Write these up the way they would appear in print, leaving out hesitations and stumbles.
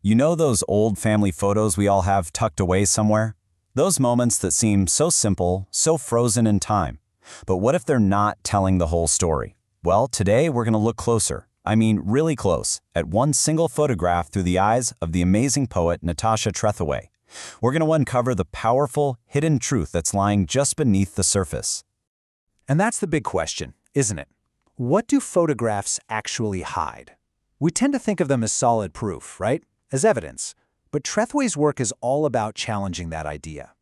You know those old family photos we all have tucked away somewhere? Those moments that seem so simple, so frozen in time. But what if they're not telling the whole story? Well, today we're going to look closer, I mean really close, at one single photograph through the eyes of the amazing poet Natasha Trethewey. We're going to uncover the powerful, hidden truth that's lying just beneath the surface. And that's the big question, isn't it? What do photographs actually hide? We tend to think of them as solid proof, right? As evidence. But Trethewey's work is all about challenging that idea.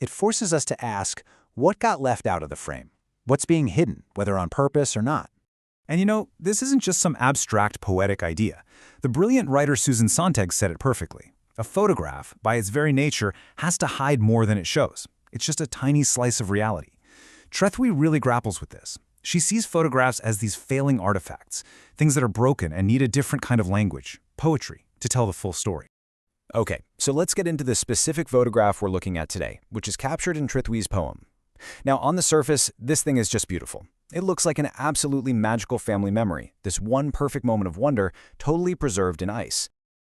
It forces us to ask, what got left out of the frame? What's being hidden, whether on purpose or not? And you know, this isn't just some abstract poetic idea. The brilliant writer Susan Sontag said it perfectly. A photograph, by its very nature, has to hide more than it shows. It's just a tiny slice of reality. Trethewey really grapples with this. She sees photographs as these failing artifacts, things that are broken and need a different kind of language, poetry, to tell the full story. Okay, so let's get into the specific photograph we're looking at today, which is captured in Trethewey's poem. Now, on the surface, this thing is just beautiful. It looks like an absolutely magical family memory, this one perfect moment of wonder, totally preserved in ice.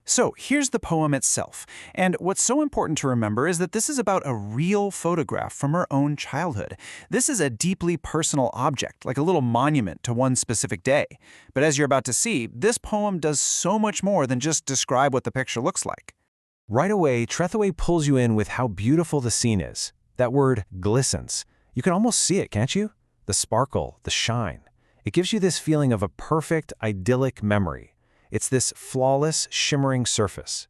So here's the poem itself, and what's so important to remember is that this is about a real photograph from her own childhood. This is a deeply personal object, like a little monument to one specific day. But as you're about to see, this poem does so much more than just describe what the picture looks like. Right away, Trethewey pulls you in with how beautiful the scene is. That word glistens. You can almost see it, can't you? The sparkle, the shine. It gives you this feeling of a perfect, idyllic memory. It's this flawless, shimmering surface.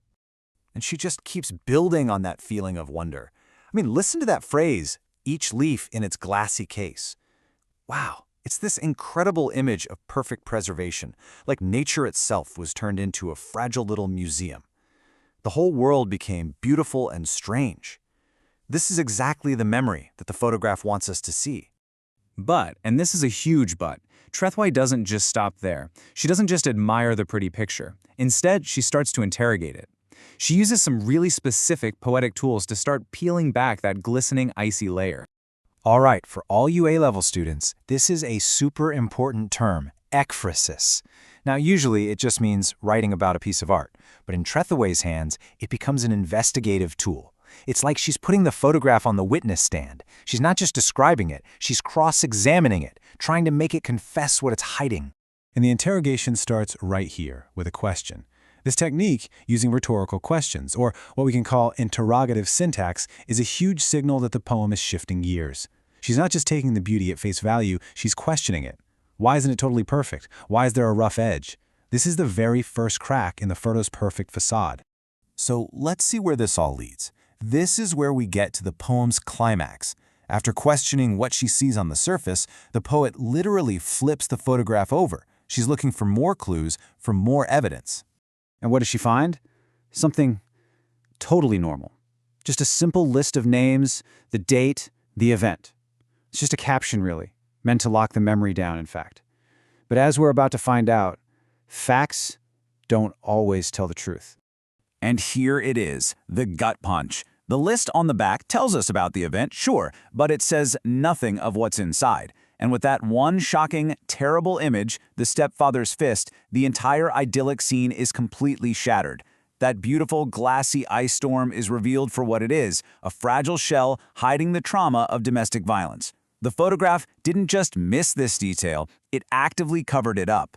And she just keeps building on that feeling of wonder. I mean, listen to that phrase, each leaf in its glassy case. Wow, it's this incredible image of perfect preservation, like nature itself was turned into a fragile little museum. The whole world became beautiful and strange. This is exactly the memory that the photograph wants us to see. But, and this is a huge but, Trethewey doesn't just stop there. She doesn't just admire the pretty picture. Instead, she starts to interrogate it. She uses some really specific poetic tools to start peeling back that glistening, icy layer. All right, for all you A-level students, this is a super important term, ekphrasis. Now, usually it just means writing about a piece of art, but in Trethewey's hands, it becomes an investigative tool. It's like she's putting the photograph on the witness stand. She's not just describing it, she's cross-examining it, trying to make it confess what it's hiding. And the interrogation starts right here with a question. This technique, using rhetorical questions, or what we can call interrogative syntax, is a huge signal that the poem is shifting gears. She's not just taking the beauty at face value, she's questioning it. Why isn't it totally perfect? Why is there a rough edge? This is the very first crack in the photo's perfect facade. So let's see where this all leads. This is where we get to the poem's climax. After questioning what she sees on the surface, the poet literally flips the photograph over. She's looking for more clues, for more evidence. And what does she find? Something totally normal. Just a simple list of names, the date, the event. It's just a caption, really, meant to lock the memory down, in fact. But as we're about to find out, facts don't always tell the truth. And here it is, the gut punch. The list on the back tells us about the event, sure, but it says nothing of what's inside. And with that one shocking, terrible image, the stepfather's fist, the entire idyllic scene is completely shattered. That beautiful, glassy ice storm is revealed for what it is, a fragile shell hiding the trauma of domestic violence. The photograph didn't just miss this detail, it actively covered it up.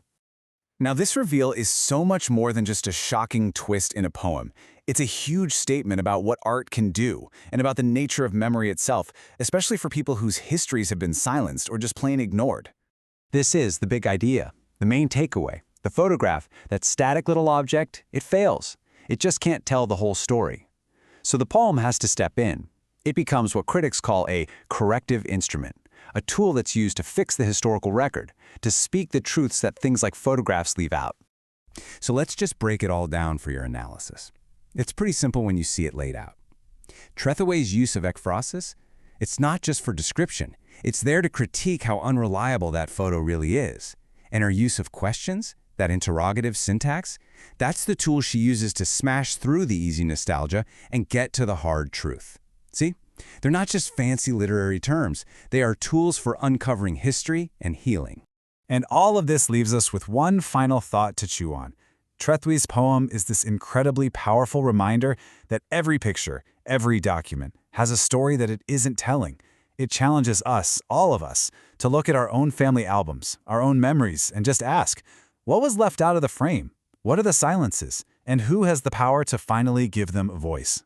Now, this reveal is so much more than just a shocking twist in a poem. It's a huge statement about what art can do and about the nature of memory itself, especially for people whose histories have been silenced or just plain ignored. This is the big idea, the main takeaway. The photograph, that static little object, it fails. It just can't tell the whole story. So the poem has to step in. It becomes what critics call a corrective instrument, a tool that's used to fix the historical record, to speak the truths that things like photographs leave out. So let's just break it all down for your analysis. It's pretty simple when you see it laid out. Trethewey's use of ekphrasis, it's not just for description. It's there to critique how unreliable that photo really is. And her use of questions, that interrogative syntax, that's the tool she uses to smash through the easy nostalgia and get to the hard truth. See? They're not just fancy literary terms. They are tools for uncovering history and healing. And all of this leaves us with one final thought to chew on. Trethewey's poem is this incredibly powerful reminder that every picture, every document, has a story that it isn't telling. It challenges us, all of us, to look at our own family albums, our own memories, and just ask, what was left out of the frame? What are the silences? And who has the power to finally give them a voice?